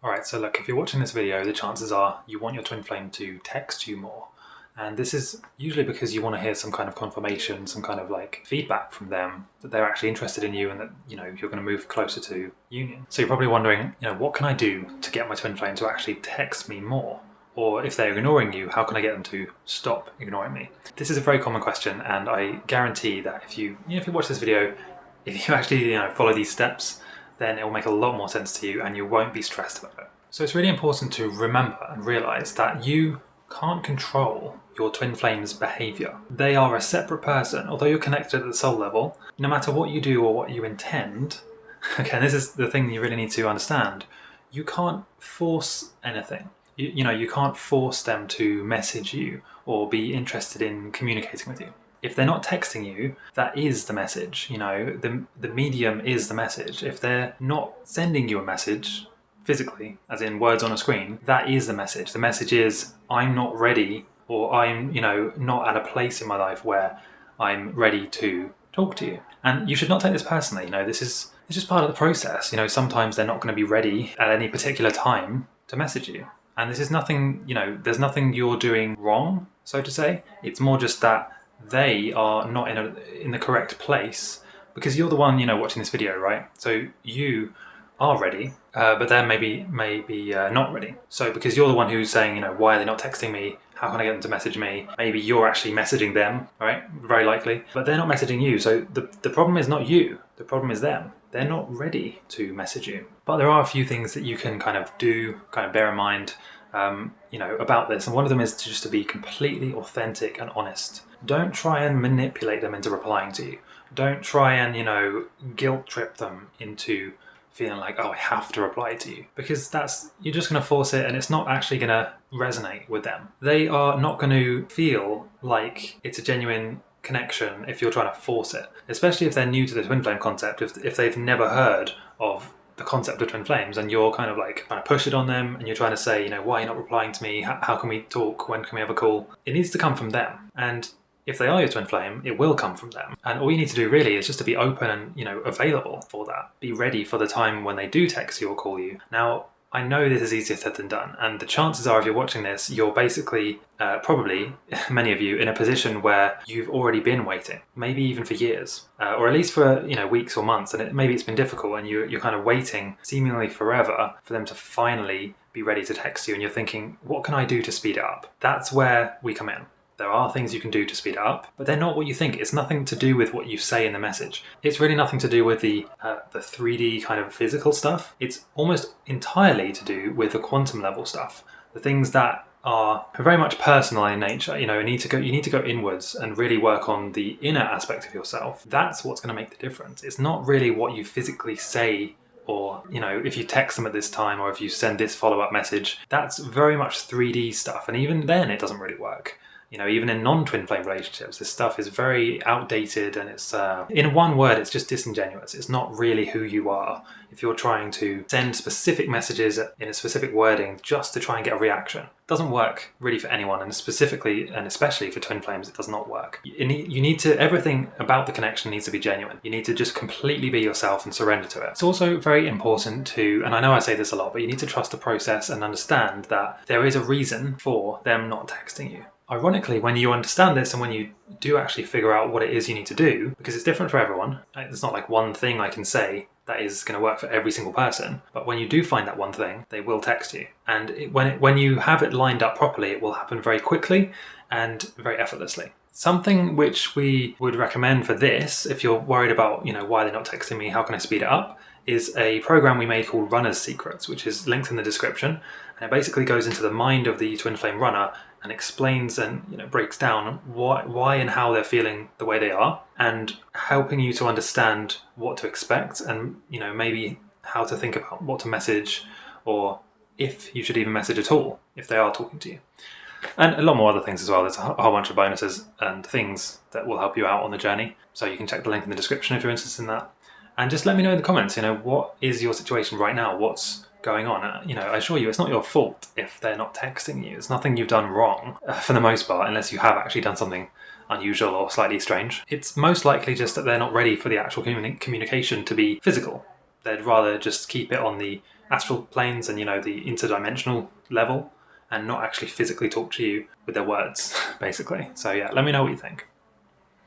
Alright, so look, if you're watching this video, the chances are you want your twin flame to text you more. And this is usually because you want to hear some kind of confirmation, some kind of like feedback from them that they're actually interested in you and that, you're going to move closer to union. So you're probably wondering, what can I do to get my twin flame to actually text me more? Or if they're ignoring you, how can I get them to stop ignoring me? This is a very common question, and I guarantee that if you watch this video, if you actually follow these steps, then it will make a lot more sense to you and you won't be stressed about it. So it's really important to remember and realize that you can't control your twin flame's behavior. They are a separate person, although you're connected at the soul level. No matter what you do or what you intend, okay, this is the thing you really need to understand, you can't force anything. You can't force them to message you or be interested in communicating with you. If they're not texting you, that is the message. The medium is the message. If they're not sending you a message physically, as in words on a screen, that is the message. The message is, I'm not ready, or I'm, not at a place in my life where I'm ready to talk to you. And you should not take this personally. It's just part of the process. Sometimes they're not going to be ready at any particular time to message you. And this is nothing, there's nothing you're doing wrong, so to say. It's more just that they are not in the correct place, because you're the one watching this video, right? So you are ready, but they're maybe not ready. So because you're the one who's saying, why are they not texting me? How can I get them to message me? Maybe you're actually messaging them, right? Very likely, but they're not messaging you. So the problem is not you. The problem is them. They're not ready to message you. But there are a few things that you can kind of bear in mind, about this. And one of them is to be completely authentic and honest. Don't try and manipulate them into replying to you. Don't try and, guilt trip them into feeling like, oh, I have to reply to you. Because you're just going to force it and it's not actually going to resonate with them. They are not going to feel like it's a genuine connection if you're trying to force it. Especially if they're new to the twin flame concept, if they've never heard of the concept of twin flames and you're kind of like trying to push it on them and you're trying to say, why are you not replying to me? How can we talk? When can we have a call? It needs to come from them. And if they are your twin flame, it will come from them. And all you need to do really is just to be open and, available for that. Be ready for the time when they do text you or call you. Now, I know this is easier said than done. And the chances are, if you're watching this, you're basically, probably, many of you, in a position where you've already been waiting, maybe even for years, or at least for, weeks or months. And maybe it's been difficult and you're kind of waiting seemingly forever for them to finally be ready to text you. And you're thinking, what can I do to speed it up? That's where we come in. There are things you can do to speed it up, but they're not what you think. It's nothing to do with what you say in the message. It's really nothing to do with the 3D kind of physical stuff. It's almost entirely to do with the quantum level stuff. The things that are very much personal in nature. You need to go inwards and really work on the inner aspect of yourself. That's what's going to make the difference. It's not really what you physically say, or if you text them at this time, or if you send this follow-up message. That's very much 3D stuff, and even then it doesn't really work. Even in non-twin flame relationships, this stuff is very outdated and it's, in one word, it's just disingenuous. It's not really who you are. If you're trying to send specific messages in a specific wording just to try and get a reaction, it doesn't work really for anyone, and specifically and especially for twin flames, it does not work. Everything about the connection needs to be genuine. You need to just completely be yourself and surrender to it. It's also very important to, and I know I say this a lot, but you need to trust the process and understand that there is a reason for them not texting you. Ironically, when you understand this and when you do actually figure out what it is you need to do, because it's different for everyone, it's not like one thing I can say that is going to work for every single person, but when you do find that one thing, they will text you. And when you have it lined up properly, it will happen very quickly and very effortlessly. Something which we would recommend for this, if you're worried about, why they're not texting me, how can I speed it up, is a program we made called Runner's Secrets, which is linked in the description. And it basically goes into the mind of the twin flame runner and explains and breaks down why and how they're feeling the way they are, and helping you to understand what to expect and maybe how to think about what to message, or if you should even message at all if they are talking to you. And a lot more other things as well. There's a whole bunch of bonuses and things that will help you out on the journey. So you can check the link in the description if you're interested in that. And just let me know in the comments, what is your situation right now? What's going on? I assure you, it's not your fault if they're not texting you. It's nothing you've done wrong, for the most part, unless you have actually done something unusual or slightly strange. It's most likely just that they're not ready for the actual communication to be physical. They'd rather just keep it on the astral planes and, the interdimensional level, and not actually physically talk to you with their words, basically. So yeah, let me know what you think.